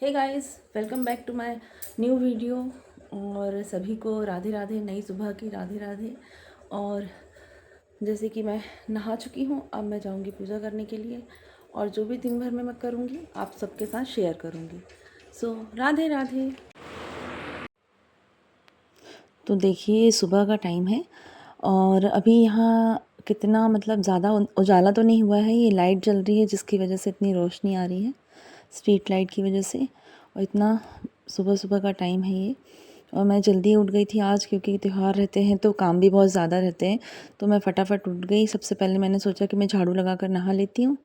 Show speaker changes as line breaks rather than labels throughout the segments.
Hey guys, welcome back to my new video. और सभी को राधे राधे, नई सुबह की राधे राधे। और जैसे कि मैं नहा चुकी हूँ, अब मैं जाऊँगी पूजा करने के लिए और जो भी दिन भर में मैं करूँगी आप सबके साथ शेयर करूँगी। सो राधे राधे। तो देखिए सुबह का टाइम है और अभी यहाँ कितना मतलब ज़्यादा उजाला तो नहीं हुआ है। ये लाइट जल रही है जिसकी वजह से इतनी रोशनी आ रही है, स्ट्रीट लाइट की वजह से। और इतना सुबह सुबह का टाइम है ये। और मैं जल्दी उठ गई थी आज क्योंकि त्यौहार रहते हैं तो काम भी बहुत ज़्यादा रहते हैं। तो मैं फटाफट उठ गई। सबसे पहले मैंने सोचा कि मैं झाड़ू लगा कर नहा लेती हूँ।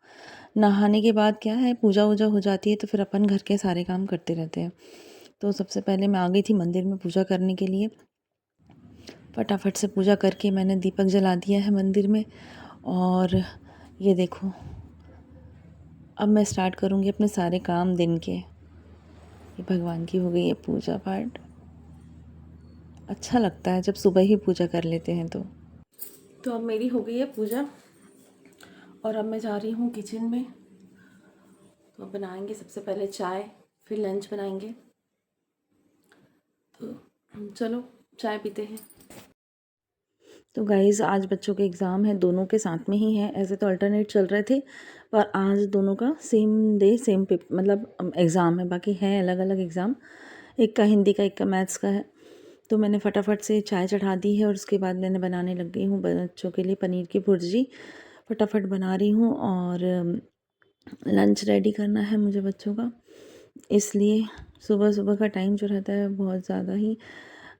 नहाने के बाद क्या है, पूजा वूजा हो जाती है तो फिर अपन घर के सारे काम करते रहते हैं। तो सबसे पहले मैं आ गई थी मंदिर में पूजा करने के लिए। फटाफट से पूजा करके मैंने दीपक जला दिया है मंदिर में। और ये देखो, अब मैं स्टार्ट करूँगी अपने सारे काम दिन के। ये भगवान की हो गई है पूजा पाठ। अच्छा लगता है जब सुबह ही पूजा कर लेते हैं तो अब मेरी हो गई है पूजा और अब मैं जा रही हूँ किचन में। तो अब बनाएंगे सबसे पहले चाय, फिर लंच बनाएंगे। तो चलो चाय पीते हैं। तो गाइज़ आज बच्चों के एग्ज़ाम है, दोनों के साथ में ही है। ऐसे तो अल्टरनेट चल रहे थे पर आज दोनों का सेम डे सेम मतलब एग्ज़ाम है। बाकी है अलग अलग एग्ज़ाम, एक का हिंदी का, एक का मैथ्स का है। तो मैंने फटाफट से चाय चढ़ा दी है और उसके बाद मैंने बनाने लग गई हूँ बच्चों के लिए पनीर की भुर्जी। फटाफट बना रही हूँ और लंच रेडी करना है मुझे बच्चों का। इसलिए सुबह सुबह का टाइम जो रहता है बहुत ज़्यादा ही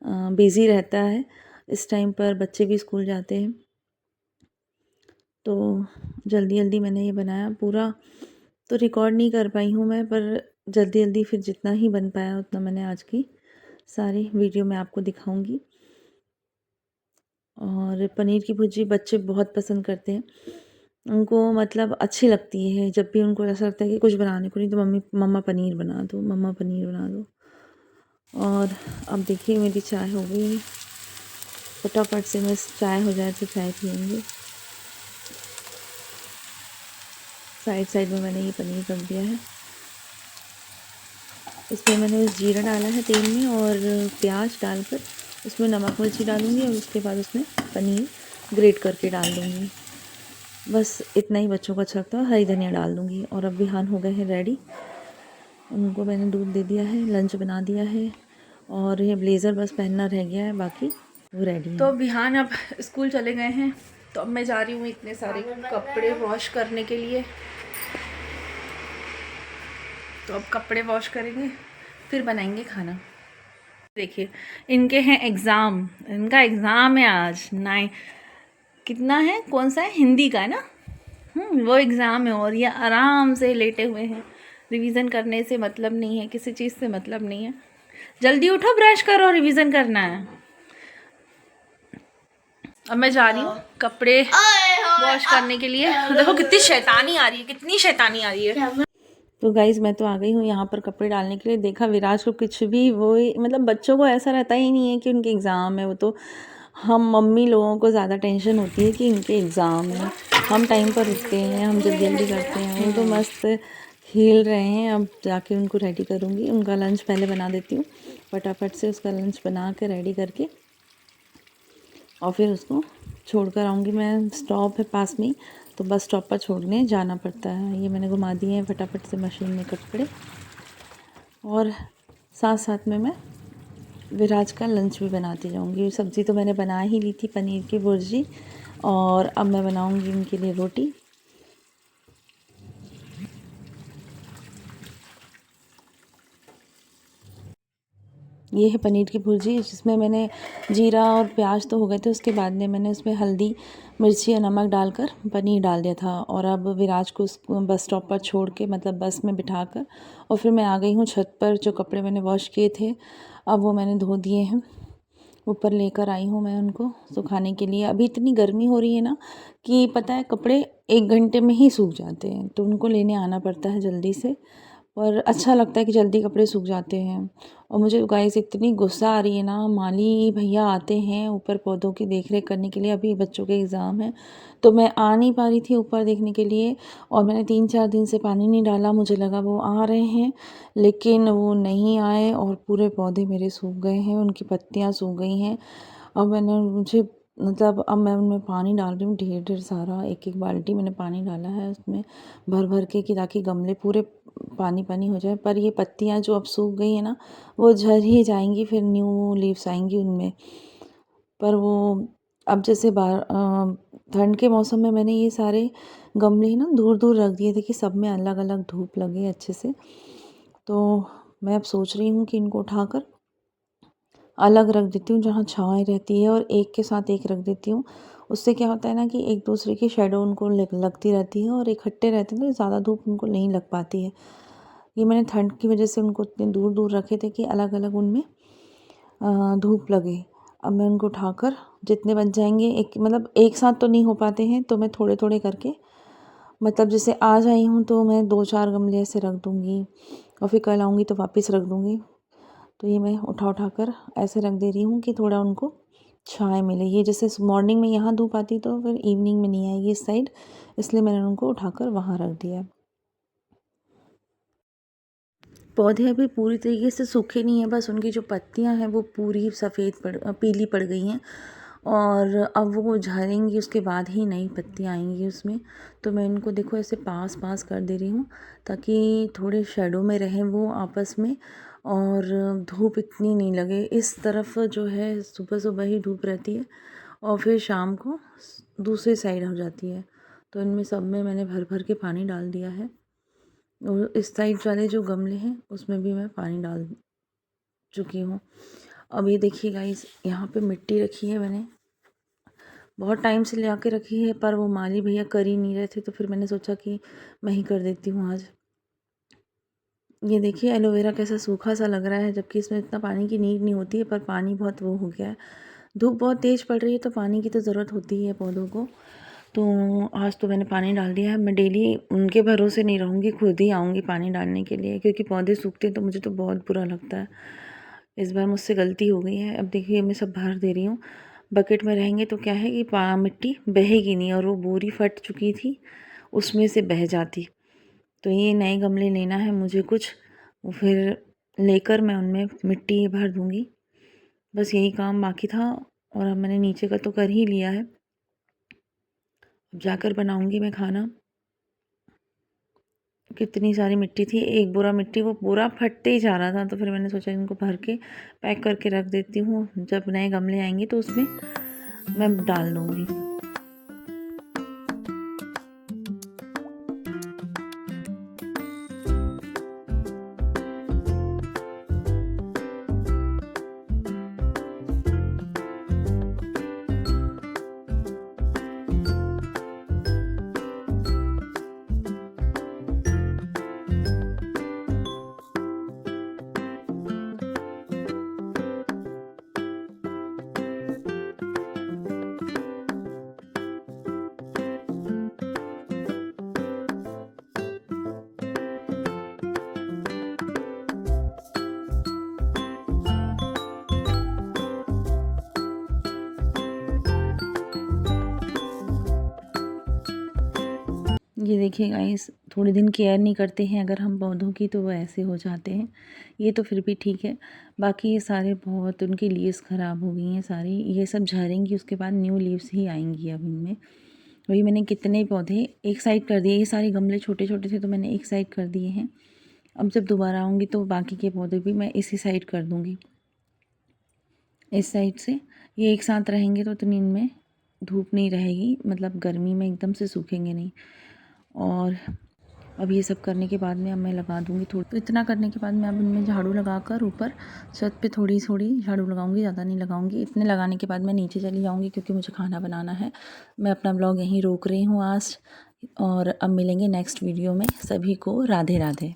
बिज़ी रहता है। इस टाइम पर बच्चे भी स्कूल जाते हैं तो जल्दी जल्दी मैंने ये बनाया। पूरा तो रिकॉर्ड नहीं कर पाई हूँ मैं, पर जल्दी जल्दी फिर जितना ही बन पाया उतना मैंने आज की सारी वीडियो में आपको दिखाऊंगी। और पनीर की भुर्जी बच्चे बहुत पसंद करते हैं, उनको मतलब अच्छी लगती है। जब भी उनको ऐसा लगता है कि कुछ बनाने को नहीं तो मम्मा पनीर बना दो, मम्मा पनीर बना दो। और अब देखिए मेरी चाय हो गई है। फटाफट से बस चाय हो जाए तो चाय पियेंगे। साइड साइड में मैंने ये पनीर रख दिया है। इसमें मैंने जीरा डाला है तेल में और प्याज डालकर उसमें नमक मिर्ची डालूँगी और उसके बाद उसमें पनीर ग्रेट करके डाल दूँगी। बस इतना ही बच्चों को अच्छा लगता है। हरी धनिया डाल दूँगी। और अब विहान हो गए हैं रेडी, उनको मैंने दूध दे दिया है, लंच बना दिया है और ये ब्लेज़र बस पहनना रह गया है, बाकी वो रेडी है। तो विहान अब स्कूल चले गए हैं तो अब मैं जा रही हूँ इतने सारे कपड़े वॉश करने के लिए। तो अब कपड़े वॉश करेंगे फिर बनाएंगे खाना। देखिए इनके हैं एग्ज़ाम, इनका एग्ज़ाम है आज। कितना है, कौन सा है, हिंदी का है ना। वो एग्ज़ाम है और ये आराम से लेटे हुए हैं। रिवीजन करने से मतलब नहीं है, किसी चीज़ से मतलब नहीं है। जल्दी उठो, ब्रश करो, रिवीजन करना है। अब मैं जा रही हूँ कपड़े वॉश करने के लिए। देखो कितनी शैतानी आ रही है, कितनी शैतानी आ रही है। तो गाइज़ मैं तो आ गई हूँ यहाँ पर कपड़े डालने के लिए। देखा विराज को कुछ भी वो मतलब बच्चों को ऐसा रहता ही नहीं है कि उनके एग्ज़ाम है। वो तो हम मम्मी लोगों को ज़्यादा टेंशन होती है कि इनके एग्ज़ाम है। हम टाइम पर उठते हैं, हम जल्दी जल्दी करते हैं। वो तो मस्त खेल रहे हैं। अब जाके उनको रेडी करूँगी। उनका लंच पहले बना देती हूँ, फटाफट से उसका लंच बना के रेडी करके और फिर उसको छोड़ कर आऊँगी। मैं स्टॉप है पास में ही, तो बस स्टॉप पर छोड़ने जाना पड़ता है। ये मैंने घुमा दिए हैं फटाफट से मशीन में कपड़े। और साथ साथ में मैं विराज का लंच भी बनाती जाऊँगी। सब्ज़ी तो मैंने बना ही ली थी, पनीर की भुर्जी, और अब मैं बनाऊँगी उनके लिए रोटी। ये है पनीर की भुर्जी जिसमें मैंने जीरा और प्याज तो हो गए थे, उसके बाद में मैंने उसमें हल्दी मिर्ची और नमक डालकर पनीर डाल दिया था। और अब विराज को बस स्टॉप पर छोड़ के मतलब बस में बिठाकर और फिर मैं आ गई हूँ छत पर। जो कपड़े मैंने वॉश किए थे अब वो मैंने धो दिए हैं, ऊपर लेकर आई हूँ मैं उनको सुखाने के लिए। अभी इतनी गर्मी हो रही है ना कि पता है कपड़े 1 घंटे में ही सूख जाते हैं, तो उनको लेने आना पड़ता है जल्दी से। और अच्छा लगता है कि जल्दी कपड़े सूख जाते हैं। और मुझे गाइस इतनी गुस्सा आ रही है ना, माली भैया आते हैं ऊपर पौधों की देख रेख करने के लिए, अभी बच्चों के एग्ज़ाम है तो मैं आ नहीं पा रही थी ऊपर देखने के लिए, और मैंने 3-4 दिन से पानी नहीं डाला। मुझे लगा वो आ रहे हैं, लेकिन वो नहीं आए और पूरे पौधे मेरे सूख गए हैं, उनकी पत्तियाँ सूख गई हैं। अब अब मैं उनमें पानी डाल रही हूँ ढेर ढेर सारा, एक एक बाल्टी मैंने पानी डाला है उसमें भर भर के, कि ताकि गमले पूरे पानी पानी हो जाए। पर ये पत्तियाँ जो अब सूख गई हैं ना, वो झड़ ही जाएंगी, फिर न्यू लीव्स आएंगी उनमें। पर वो अब जैसे ठंड के मौसम में मैंने ये सारे गमले ना दूर दूर रख दिए थे कि सब में अलग अलग धूप लगे अच्छे से। तो मैं अब सोच रही हूँ कि इनको उठाकर अलग रख देती हूँ जहाँ छाँव रहती है, और एक के साथ एक रख देती हूँ। उससे क्या होता है ना कि एक दूसरे की शेडो उनको लगती रहती है, और इकट्ठे रहते हैं तो ज़्यादा धूप उनको नहीं लग पाती है। ये मैंने ठंड की वजह से उनको इतने दूर दूर रखे थे कि अलग अलग उनमें धूप लगे। अब मैं उनको उठाकर जितने बच जाएंगे, एक साथ तो नहीं हो पाते हैं, तो मैं थोड़े थोड़े करके, जैसे आज आई हूँ तो मैं 2-4 गमले ऐसे रख दूँगी, और फिर कल आऊँगी तो वापस रख दूँगी। तो ये मैं उठा उठा कर ऐसे रख दे रही हूँ कि थोड़ा उनको छाँव मिले। ये जैसे मॉर्निंग में यहाँ धूप आती तो फिर इवनिंग में नहीं आएगी इस साइड, इसलिए मैंने उनको उठाकर वहाँ रख दिया। पौधे अभी पूरी तरीके से सूखे नहीं हैं, बस उनकी जो पत्तियां हैं वो पूरी पीली पड़ गई हैं, और अब वो झड़ेंगी, उसके बाद ही नई पत्तियां आएंगी उसमें। तो मैं इनको देखो ऐसे पास पास कर दे रही हूँ ताकि थोड़े शेडो में रहें वो आपस में, और धूप इतनी नहीं लगे। इस तरफ जो है सुबह सुबह ही धूप रहती है, और फिर शाम को दूसरी साइड हो जाती है। तो इनमें सब में मैंने भर भर के पानी डाल दिया है, और इस साइड वाले जो गमले हैं उसमें भी मैं पानी डाल चुकी हूँ। अब ये देखिए गाइस, यहाँ पे मिट्टी रखी है मैंने, बहुत टाइम से ले आके रखी है, पर वो माली भैया कर ही नहीं रहे थे, तो फिर मैंने सोचा कि मैं ही कर देती हूँ आज। ये देखिए एलोवेरा कैसा सूखा सा लग रहा है, जबकि इसमें इतना पानी की नीड नहीं होती है, पर पानी बहुत वो हो गया है। धूप बहुत तेज़ पड़ रही है तो पानी की तो ज़रूरत होती है पौधों को। तो आज तो मैंने पानी डाल दिया है। मैं डेली उनके भरोसे नहीं रहूँगी, खुद ही आऊँगी पानी डालने के लिए, क्योंकि पौधे सूखते हैं तो मुझे तो बहुत बुरा लगता है। इस बार मुझसे गलती हो गई है। अब देखिए मैं सब भर दे रही हूँ। बकेट में रहेंगे तो क्या है कि मिट्टी बहेगी नहीं, और वो बोरी फट चुकी थी उसमें से बह जाती। तो ये नए गमले लेना है मुझे कुछ, फिर लेकर मैं उनमें मिट्टी भर दूँगी। बस यही काम बाकी था, और अब मैंने नीचे का तो कर ही लिया है। अब जाकर बनाऊँगी मैं खाना। कितनी सारी मिट्टी थी, एक बोरा मिट्टी, वो बोरा फटते ही जा रहा था, तो फिर मैंने सोचा इनको भर के पैक करके रख देती हूँ, जब नए गमले आएंगे तो उसमें मैं डाल दूँगी। ये देखिए गाइस, थोड़े दिन केयर नहीं करते हैं अगर हम पौधों की तो वो ऐसे हो जाते हैं। ये तो फिर भी ठीक है, बाकी ये सारे बहुत उनकी लीव्स ख़राब हो गई हैं सारी, ये सब झड़ेंगी, उसके बाद न्यू लीव्स ही आएंगी अब इनमें। वही मैंने कितने पौधे एक साइड कर दिए, ये सारे गमले छोटे छोटे थे तो मैंने एक साइड कर दिए हैं। अब जब दोबारा आऊँगी तो बाकी के पौधे भी मैं इसी साइड कर दूँगी, इस साइड से। ये एक साथ रहेंगे तो इतनी इनमें धूप नहीं रहेगी, गर्मी में एकदम से सूखेंगे नहीं। और अब ये सब करने के बाद में अब मैं लगा दूँगी तो इतना करने के बाद में अब इनमें झाड़ू लगाकर ऊपर छत पे थोड़ी थोड़ी झाड़ू लगाऊंगी, ज़्यादा नहीं लगाऊंगी। इतने लगाने के बाद मैं नीचे चली जाऊंगी क्योंकि मुझे खाना बनाना है। मैं अपना ब्लॉग यहीं रोक रही हूँ आज, और अब मिलेंगे नेक्स्ट वीडियो में। सभी को राधे राधे।